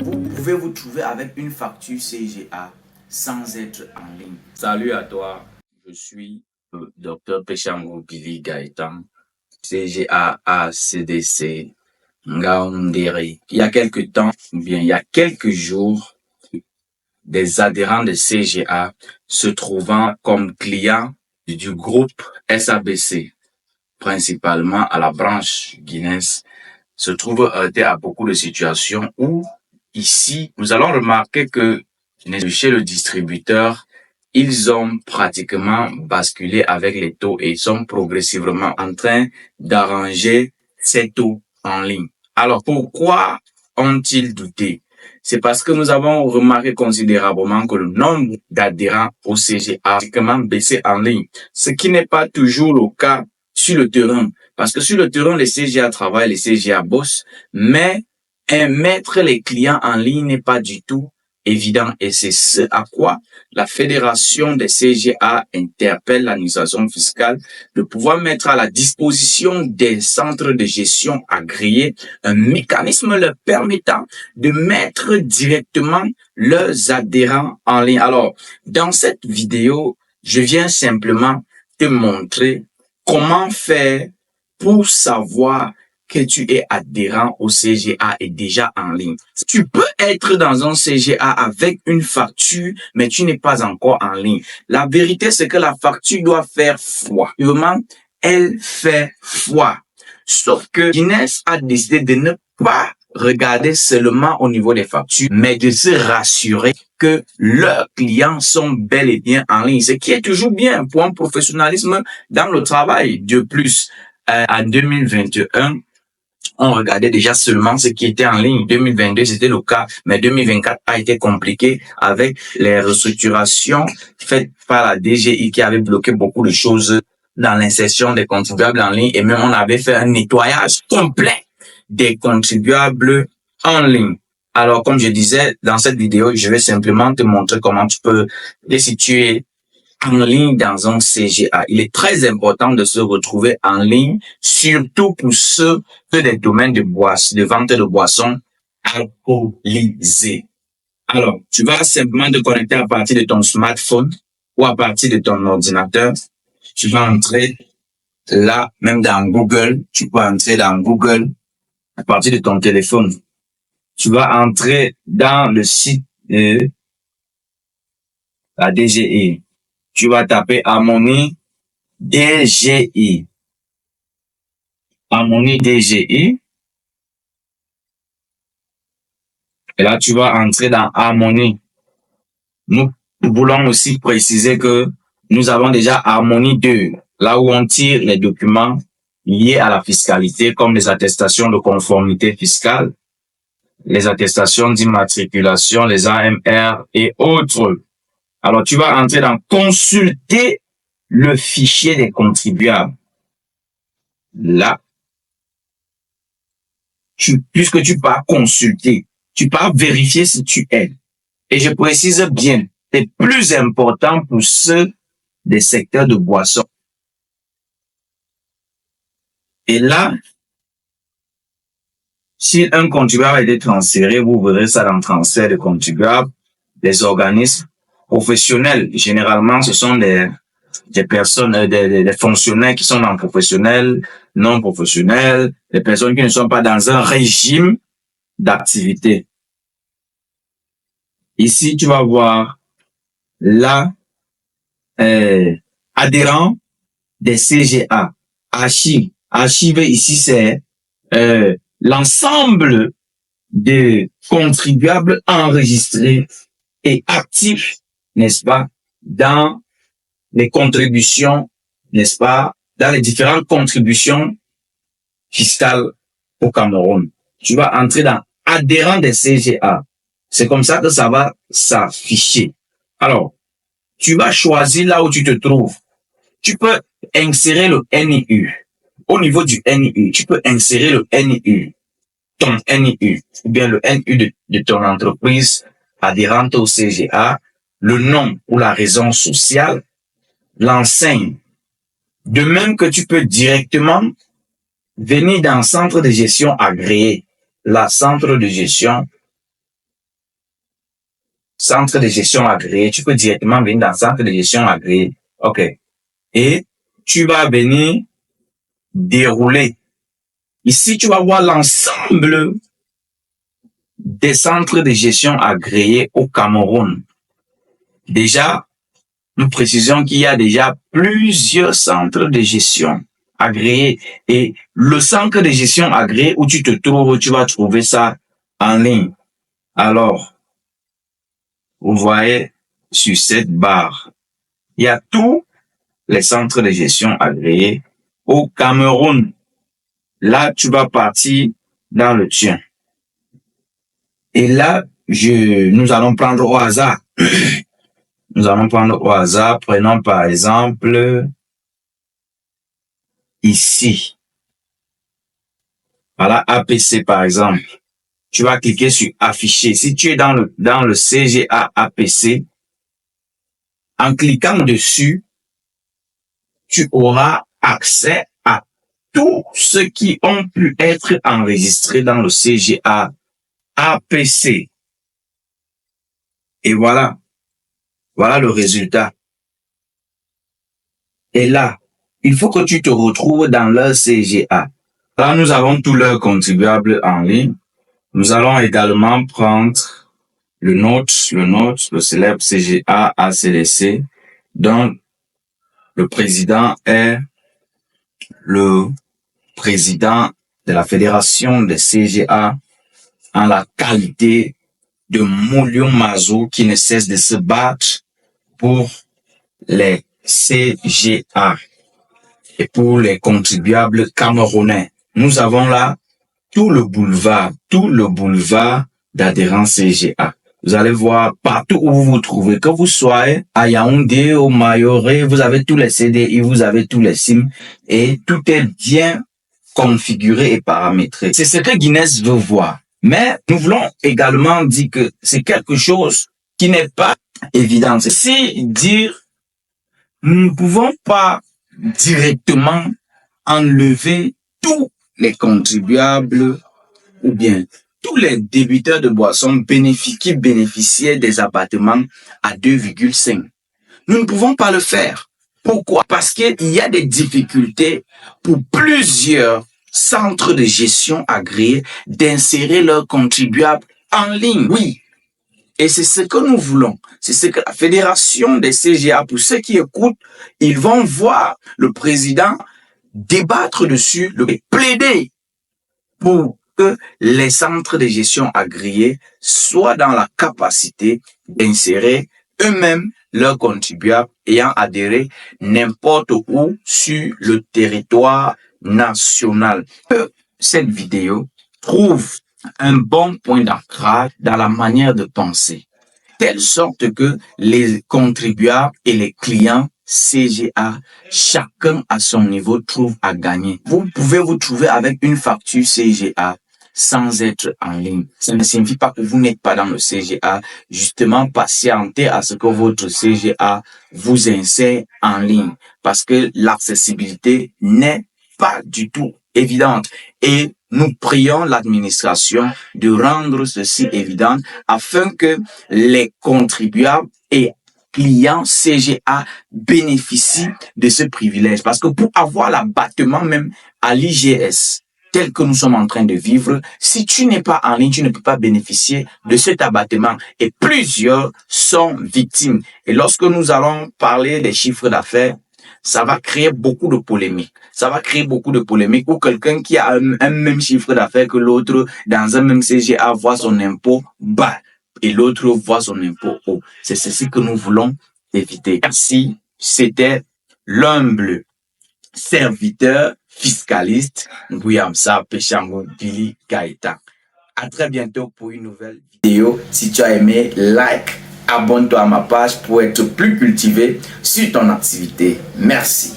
Vous pouvez vous trouver avec une facture CGA sans être en ligne. Salut à toi, je suis le Dr Peshango Billy Gaëtan, CGA ACDC Ngaoundéré. Il y a quelques jours, des adhérents de CGA se trouvant comme clients du groupe SABC, principalement à la branche Guinness, se trouvent heurtés à beaucoup de situations où, ici, nous allons remarquer que chez le distributeur, ils ont pratiquement basculé avec les taux et sont progressivement en train d'arranger ces taux en ligne. Alors, pourquoi ont-ils douté? C'est parce que nous avons remarqué considérablement que le nombre d'adhérents au CGA a pratiquement baissé en ligne, ce qui n'est pas toujours le cas sur le terrain. Parce que sur le terrain, les CGA travaillent, les CGA bossent, mais mettre les clients en ligne n'est pas du tout évident, et c'est ce à quoi la Fédération des CGA interpelle l'administration fiscale de pouvoir mettre à la disposition des centres de gestion agréés un mécanisme leur permettant de mettre directement leurs adhérents en ligne. Alors, dans cette vidéo, je viens simplement te montrer comment faire pour savoir que tu es adhérent au CGA et déjà en ligne. Tu peux être dans un CGA avec une facture, mais tu n'es pas encore en ligne. La vérité, c'est que la facture doit faire foi. Vraiment, elle fait foi. Sauf que Guinness a décidé de ne pas regarder seulement au niveau des factures, mais de se rassurer que leurs clients sont bel et bien en ligne, ce qui est toujours bien pour un professionnalisme dans le travail. De plus, en 2021, on regardait déjà seulement ce qui était en ligne. 2022, c'était le cas, mais 2024 a été compliqué avec les restructurations faites par la DGI qui avait bloqué beaucoup de choses dans l'insertion des contribuables en ligne, et même on avait fait un nettoyage complet des contribuables en ligne. Alors, comme je disais, dans cette vidéo, je vais simplement te montrer comment tu peux te situer en ligne dans un CGA. Il est très important de se retrouver en ligne, surtout pour ceux des domaines de vente de boissons alcoolisées. Alors, tu vas simplement te connecter à partir de ton smartphone ou à partir de ton ordinateur. Tu vas entrer là, même dans Google. Tu peux entrer dans Google à partir de ton téléphone. Tu vas entrer dans le site de la DGI. Tu vas taper Harmonie DGI. Harmonie DGI. Et là, tu vas entrer dans Harmonie. Nous voulons aussi préciser que nous avons déjà Harmonie 2, là où on tire les documents liés à la fiscalité, comme les attestations de conformité fiscale, les attestations d'immatriculation, les AMR et autres. Alors, tu vas entrer dans consulter le fichier des contribuables. Là, puisque tu vas consulter, tu vas vérifier si tu es. Et je précise bien, c'est plus important pour ceux des secteurs de boissons. Et là, si un contribuable a été transféré, vous verrez ça dans le transfert de contribuables, des organismes professionnels. Généralement, ce sont des personnes, des fonctionnaires qui sont dans professionnel, non professionnels, des personnes qui ne sont pas dans un régime d'activité. Ici, tu vas voir là, adhérents des CGA, archives. Archive ici, c'est l'ensemble des contribuables enregistrés et actifs, n'est-ce pas, dans les contributions, n'est-ce pas, dans les différentes contributions fiscales au Cameroun. Tu vas entrer dans adhérents des CGA. C'est comme ça que ça va s'afficher. Alors, tu vas choisir là où tu te trouves. Tu peux insérer le NIU. Au niveau du NIU, tu peux insérer le NIU, ton NIU, ou bien le NIU de ton entreprise adhérente au CGA, le nom ou la raison sociale, l'enseigne. De même que tu peux directement venir dans centre de gestion agréé. La centre de gestion agréé. Tu peux directement venir dans centre de gestion agréé. OK. Et tu vas venir dérouler. Ici, tu vas voir l'ensemble des centres de gestion agréés au Cameroun. Déjà, nous précisons qu'il y a déjà plusieurs centres de gestion agréés. Et le centre de gestion agréé où tu te trouves, tu vas trouver ça en ligne. Alors, vous voyez sur cette barre, il y a tous les centres de gestion agréés au Cameroun. Là, tu vas partir dans le tien. Et là, nous allons prendre au hasard. Nous allons prendre au hasard. Prenons par exemple ici. Voilà, APC par exemple. Tu vas cliquer sur afficher. Si tu es dans le CGA APC, en cliquant dessus, tu auras accès à tous ceux qui ont pu être enregistrés dans le CGA APC. Et voilà. Voilà le résultat. Et là, il faut que tu te retrouves dans leur CGA. Là, nous avons tous leurs contribuables en ligne. Nous allons également prendre le célèbre CGA ACDC, dont le président est le président de la Fédération des CGA en la qualité de Moulion Mazou qui ne cesse de se battre pour les CGA et pour les contribuables camerounais. Nous avons là tout le boulevard d'adhérents CGA. Vous allez voir partout où vous vous trouvez, que vous soyez à Yaoundé, au Mayoré, vous avez tous les CDI, vous avez tous les SIM et tout est bien configuré et paramétré. C'est ce que Guinness veut voir. Mais nous voulons également dire que c'est quelque chose qui n'est pas évident. C'est dire, nous ne pouvons pas directement enlever tous les contribuables ou bien tous les débiteurs de boissons qui bénéficiaient des abattements à 2,5. Nous ne pouvons pas le faire. Pourquoi? Parce qu'il y a des difficultés pour plusieurs centres de gestion agréés d'insérer leurs contribuables en ligne. Oui. Et c'est ce que nous voulons. C'est ce que la Fédération des CGA, pour ceux qui écoutent, ils vont voir le président débattre dessus, plaider pour que les centres de gestion agréés soient dans la capacité d'insérer eux-mêmes leurs contribuables ayant adhéré n'importe où sur le territoire national. Cette vidéo trouve un bon point d'ancrage dans la manière de penser, telle sorte que les contribuables et les clients CGA, chacun à son niveau, trouve à gagner. Vous pouvez vous trouver avec une facture CGA sans être en ligne. Ça ne signifie pas que vous n'êtes pas dans le CGA. Justement, patientez à ce que votre CGA vous insère en ligne parce que l'accessibilité n'est pas du tout évidente. Et nous prions l'administration de rendre ceci évident afin que les contribuables et clients CGA bénéficient de ce privilège. Parce que pour avoir l'abattement même à l'IGS, tel que nous sommes en train de vivre, si tu n'es pas en ligne, tu ne peux pas bénéficier de cet abattement. Et plusieurs sont victimes. Et lorsque nous allons parler des chiffres d'affaires, ça va créer beaucoup de polémiques. Ça va créer beaucoup de polémiques où quelqu'un qui a un même chiffre d'affaires que l'autre dans un même CGA voit son impôt bas et l'autre voit son impôt haut. C'est ceci que nous voulons éviter. Merci. C'était l'humble serviteur fiscaliste Nguyamsa Peshango Billy Gaëtan. À très bientôt pour une nouvelle vidéo. Si tu as aimé, like, abonne-toi à ma page pour être plus cultivé sur ton activité. Merci.